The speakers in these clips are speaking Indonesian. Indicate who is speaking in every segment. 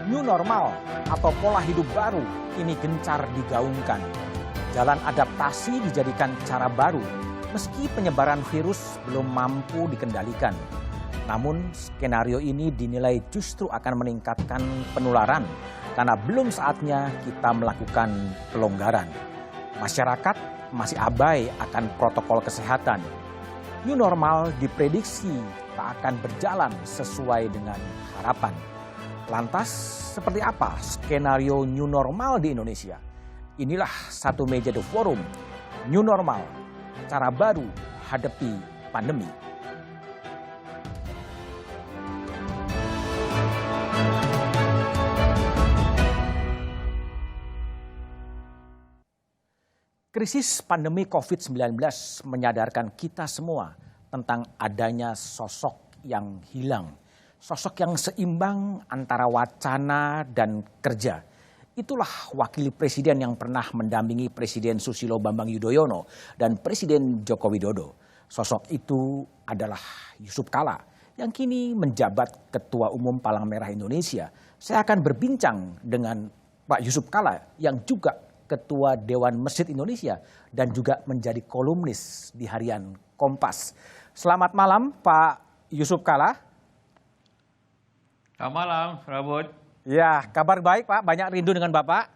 Speaker 1: New normal atau pola hidup baru ini gencar digaungkan. Jalan adaptasi dijadikan cara baru, meski penyebaran virus belum mampu dikendalikan. Namun skenario ini dinilai justru akan meningkatkan penularan karena belum saatnya kita melakukan pelonggaran. Masyarakat masih abai akan protokol kesehatan. New normal diprediksi tak akan berjalan sesuai dengan harapan. Lantas, seperti apa skenario new normal di Indonesia? Inilah Satu Meja The Forum, New Normal, cara baru hadapi pandemi. Krisis pandemi COVID-19 menyadarkan kita semua tentang adanya sosok yang hilang. Sosok yang seimbang antara wacana dan kerja. Itulah wakil presiden yang pernah mendampingi Presiden Susilo Bambang Yudhoyono dan Presiden Joko Widodo. Sosok itu adalah Yusuf Kala yang kini menjabat Ketua Umum Palang Merah Indonesia. Saya akan berbincang dengan Pak Yusuf Kala yang juga Ketua Dewan Masjid Indonesia dan juga menjadi kolumnis di harian Kompas. Selamat malam Pak Yusuf Kala.
Speaker 2: Selamat malam, Rabot.
Speaker 1: Ya, kabar baik Pak. Banyak rindu dengan Bapak.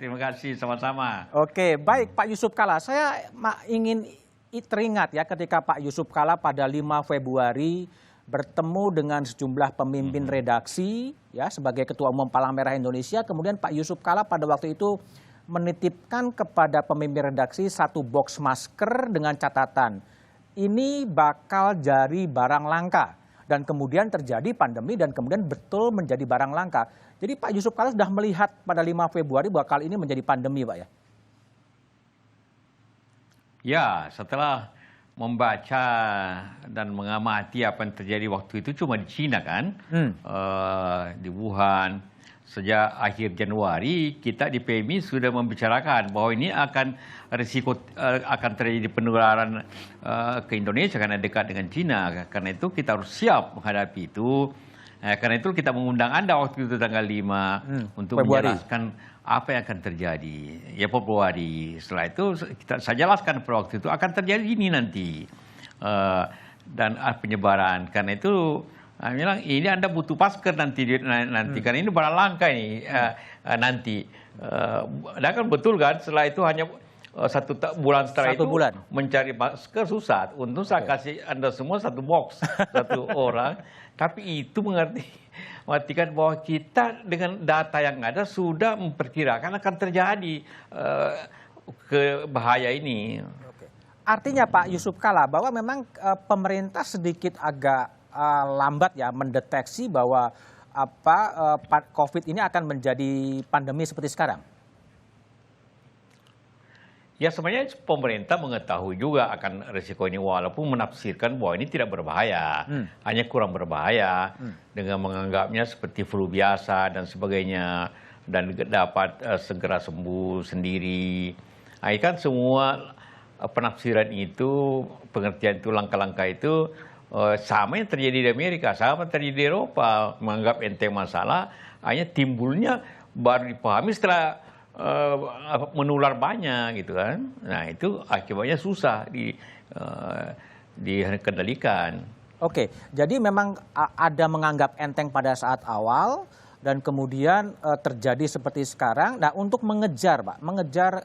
Speaker 2: Terima kasih, sama-sama.
Speaker 1: Oke, baik Pak Yusuf Kala. Saya ingin teringat ya ketika Pak Yusuf Kala pada 5 Februari bertemu dengan sejumlah pemimpin redaksi ya sebagai Ketua Umum Palang Merah Indonesia. Kemudian Pak Yusuf Kala pada waktu itu menitipkan kepada pemimpin redaksi satu box masker dengan catatan, ini bakal jadi barang langka. Dan kemudian terjadi pandemi dan kemudian betul menjadi barang langka. Jadi Pak Yusuf Kala sudah melihat pada 5 Februari bahwa kali ini menjadi pandemi Pak ya?
Speaker 2: Ya, setelah membaca dan mengamati apa yang terjadi waktu itu cuma di Cina kan, di Wuhan. Sejak akhir Januari kita di PMI sudah membicarakan bahwa ini akan risiko akan terjadi penularan ke Indonesia karena dekat dengan Cina. Karena itu kita harus siap menghadapi itu. Karena itu kita mengundang Anda waktu itu tanggal 5 untuk
Speaker 1: Februari.
Speaker 2: menjelaskan apa yang akan terjadi. Ya Februari. Setelah itu saya jelaskan pada waktu itu akan terjadi ini nanti dan penyebaran. Karena itu bilang ini Anda butuh masker nanti karena ini barang langka ini nanti. Dan kan betul kan setelah itu hanya satu bulan setelah itu mencari masker susah. Untung saya kasih Anda semua satu box satu orang. Tapi itu mengartikan bahwa kita dengan data yang ada sudah memperkirakan akan terjadi bahaya ini.
Speaker 1: Artinya Pak Yusuf Kala bahwa memang pemerintah sedikit agak lambat ya mendeteksi bahwa COVID ini akan menjadi pandemi seperti sekarang.
Speaker 2: Ya sebenarnya pemerintah mengetahui juga akan risiko ini walaupun menafsirkan bahwa ini tidak berbahaya, hanya kurang berbahaya dengan menganggapnya seperti flu biasa dan sebagainya dan dapat segera sembuh sendiri. Nah, kan semua penafsiran itu, pengertian itu, langkah-langkah itu sama yang terjadi di Amerika, sama yang terjadi di Eropa, menganggap enteng masalah, hanya timbulnya baru dipahami setelah menular banyak gitu kan. Nah itu akibatnya susah dikendalikan.
Speaker 1: Oke, jadi memang ada menganggap enteng pada saat awal dan kemudian terjadi seperti sekarang. Nah untuk mengejar Pak, mengejar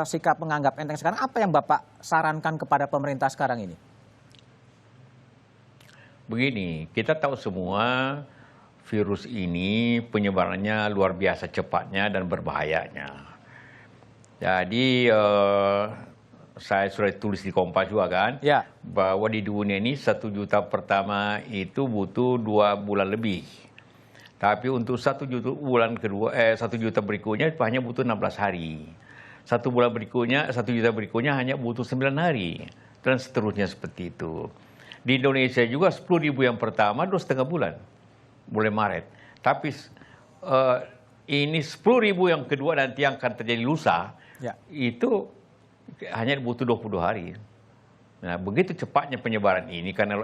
Speaker 1: sikap menganggap enteng sekarang, apa yang Bapak sarankan kepada pemerintah sekarang ini?
Speaker 2: Begini, kita tahu semua virus ini penyebarannya luar biasa cepatnya dan berbahayanya. Jadi saya sudah tulis di Kompas juga kan, ya, bahwa di dunia ini 1 juta pertama itu butuh 2 bulan lebih. Tapi untuk 1 juta bulan kedua, 1 juta berikutnya hanya butuh 16 hari. 1 bulan berikutnya, 1 juta berikutnya hanya butuh 9 hari. Dan seterusnya seperti itu. Di Indonesia juga 10.000 yang pertama 2,5 bulan, mulai Maret. Tapi ini 10.000 yang kedua nanti yang akan terjadi lusa, ya, itu hanya butuh 22 hari. Nah, begitu cepatnya penyebaran ini karena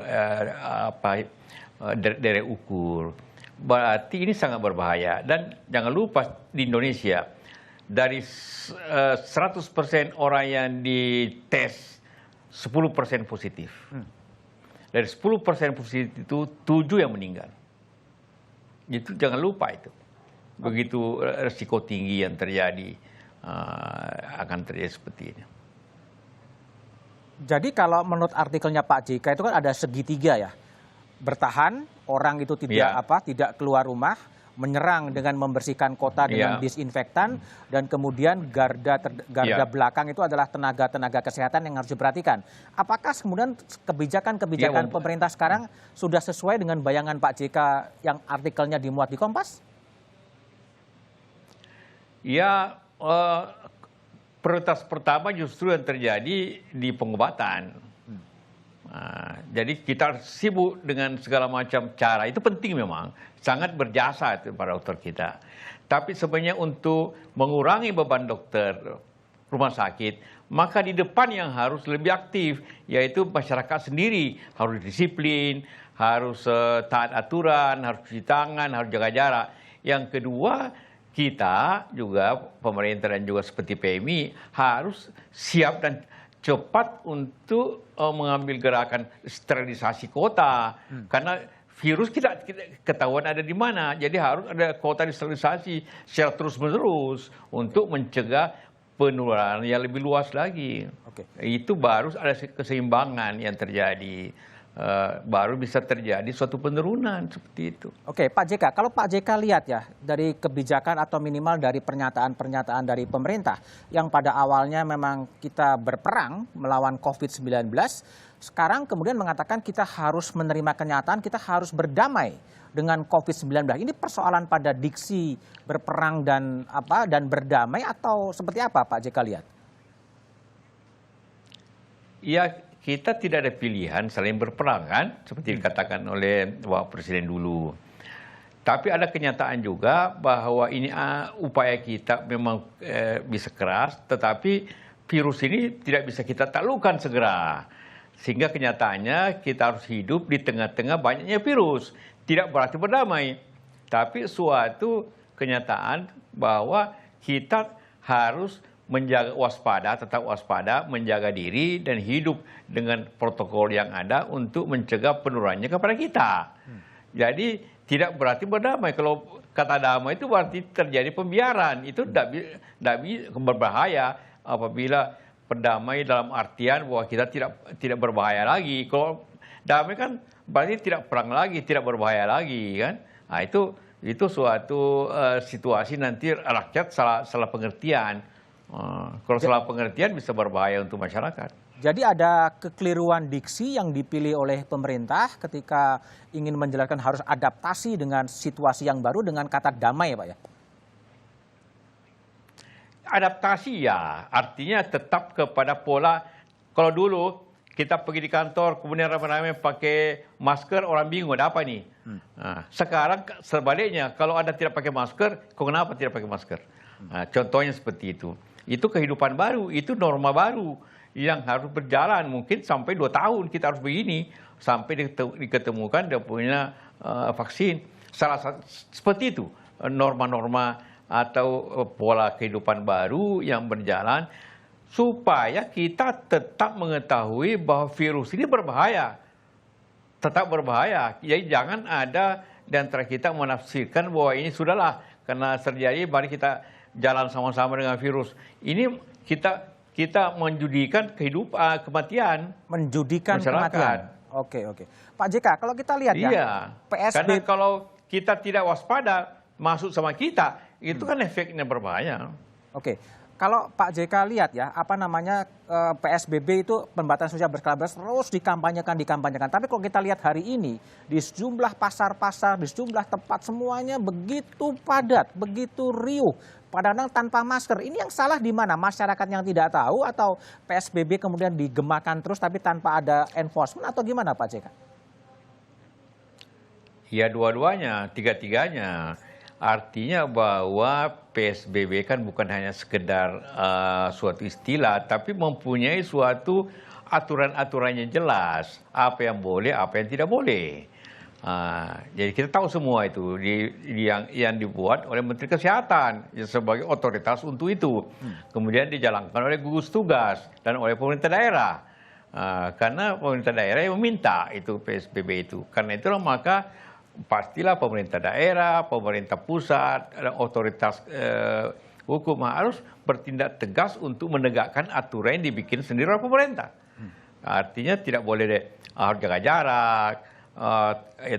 Speaker 2: dari ukur, berarti ini sangat berbahaya. Dan jangan lupa di Indonesia, dari 100% orang yang dites, 10% positif. Dari 10% positif itu 7 yang meninggal. Itu jangan lupa itu. Begitu resiko tinggi yang terjadi, akan terjadi seperti ini.
Speaker 1: Jadi kalau menurut artikelnya Pak JK itu kan ada segitiga ya. Bertahan, orang itu tidak keluar rumah, menyerang dengan membersihkan kota dengan disinfektan, dan kemudian garda belakang itu adalah tenaga kesehatan yang harus diperhatikan. Apakah kemudian kebijakan pemerintah sekarang sudah sesuai dengan bayangan Pak JK yang artikelnya dimuat di Kompas?
Speaker 2: Ya, prioritas pertama justru yang terjadi di pengobatan. Nah, jadi kita sibuk dengan segala macam cara. Itu penting memang, sangat berjasa itu para dokter kita. Tapi sebenarnya untuk mengurangi beban dokter rumah sakit, maka di depan yang harus lebih aktif, yaitu masyarakat sendiri harus disiplin, harus taat aturan, harus cuci tangan, harus jaga jarak. Yang kedua, kita juga, pemerintah dan juga seperti PMI, harus siap dan cepat untuk mengambil gerakan sterilisasi kota. Karena virus kita ketahuan ada di mana. Jadi harus ada kota disterilisasi secara terus-menerus untuk mencegah penularan yang lebih luas lagi. Itu baru ada keseimbangan yang terjadi. Baru bisa terjadi suatu penurunan seperti itu.
Speaker 1: Oke, Pak JK, kalau Pak JK lihat ya dari kebijakan atau minimal dari pernyataan-pernyataan dari pemerintah yang pada awalnya memang kita berperang melawan COVID-19, sekarang kemudian mengatakan kita harus menerima kenyataan, kita harus berdamai dengan COVID-19. Ini persoalan pada diksi berperang dan berdamai atau seperti apa Pak JK lihat?
Speaker 2: Ya, kita tidak ada pilihan selain berperang kan, seperti dikatakan oleh Bapak Presiden dulu. Tapi ada kenyataan juga bahwa ini upaya kita memang bisa keras, tetapi virus ini tidak bisa kita taklukkan segera. Sehingga kenyataannya kita harus hidup di tengah-tengah banyaknya virus. Tidak berarti berdamai, tapi suatu kenyataan bahwa kita harus menjaga tetap waspada, menjaga diri dan hidup dengan protokol yang ada untuk mencegah penularannya kepada kita. Jadi tidak berarti berdamai. Kalau kata damai itu berarti terjadi pembiaran. Itu tidak berbahaya apabila berdamai dalam artian bahwa kita tidak berbahaya lagi. Kalau damai kan berarti tidak perang lagi, tidak berbahaya lagi kan. Nah, itu suatu situasi nanti rakyat salah pengertian. Kalau salah pengertian bisa berbahaya untuk masyarakat.
Speaker 1: Jadi ada kekeliruan diksi yang dipilih oleh pemerintah ketika ingin menjelaskan harus adaptasi dengan situasi yang baru dengan kata damai ya Pak ya?
Speaker 2: Adaptasi ya, artinya tetap kepada pola. Kalau dulu kita pergi di kantor, kemudian ramai-ramai pakai masker, orang bingung, ada apa nih? Nah, sekarang sebaliknya, kalau Anda tidak pakai masker, kenapa tidak pakai masker? Nah, contohnya seperti itu. Itu kehidupan baru, itu norma baru yang harus berjalan. Mungkin sampai 2 tahun kita harus begini, sampai diketemukan dia punya vaksin. Seperti itu, norma-norma atau pola kehidupan baru yang berjalan, supaya kita tetap mengetahui bahwa virus ini berbahaya. Tetap berbahaya. Jadi jangan ada di antara kita menafsirkan bahwa ini sudahlah, karena terjadi, mari kita jalan sama-sama dengan virus. Ini kita menjudikan kematian.
Speaker 1: Menjudikan
Speaker 2: masyarakat.
Speaker 1: Kematian. Oke. Pak JK, kalau kita lihat ya,
Speaker 2: PSBB. Karena kalau kita tidak waspada masuk sama kita, itu kan efeknya berbahaya.
Speaker 1: Oke. Kalau Pak JK lihat ya, PSBB itu pembatasan sosial berskala besar terus dikampanyekan. Tapi kalau kita lihat hari ini, di sejumlah pasar-pasar, di sejumlah tempat semuanya begitu padat, begitu riuh. Padahal tanpa masker. Ini yang salah di mana? Masyarakat yang tidak tahu atau PSBB kemudian digemakan terus tapi tanpa ada enforcement atau gimana Pak JK?
Speaker 2: Ya dua-duanya, tiga-tiganya. Artinya bahwa PSBB kan bukan hanya sekedar suatu istilah, tapi mempunyai suatu aturan-aturannya jelas, apa yang boleh, apa yang tidak boleh. Jadi kita tahu semua itu yang dibuat oleh Menteri Kesehatan sebagai otoritas untuk itu. Kemudian dijalankan oleh gugus tugas dan oleh pemerintah daerah. Karena pemerintah daerah yang meminta itu PSBB itu. Karena itulah maka pastilah pemerintah daerah, pemerintah pusat, otoritas hukum harus bertindak tegas untuk menegakkan aturan yang dibikin sendiri oleh pemerintah. Artinya tidak boleh harus jaga jarak,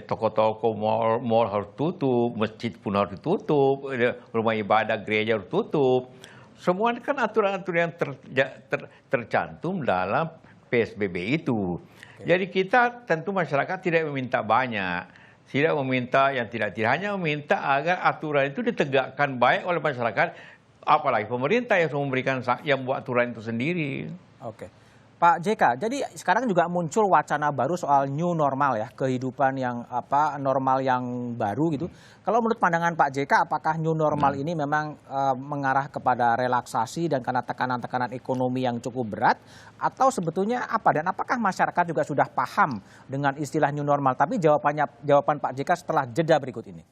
Speaker 2: toko-toko mal harus tutup, masjid pun harus ditutup, rumah ibadah gereja harus tutup. Semua kan aturan-aturan yang tercantum dalam PSBB itu. Jadi kita tentu masyarakat tidak meminta banyak, tidak meminta yang tidak hanya meminta agar aturan itu ditegakkan baik oleh masyarakat, apalagi pemerintah yang memberikan yang buat aturan itu sendiri.
Speaker 1: Oke. Pak JK, jadi sekarang juga muncul wacana baru soal new normal ya, kehidupan yang normal yang baru gitu. Kalau menurut pandangan Pak JK, apakah new normal ini memang mengarah kepada relaksasi dan karena tekanan-tekanan ekonomi yang cukup berat, atau sebetulnya apa? Dan apakah masyarakat juga sudah paham dengan istilah new normal? Tapi jawaban Pak JK setelah jeda berikut ini.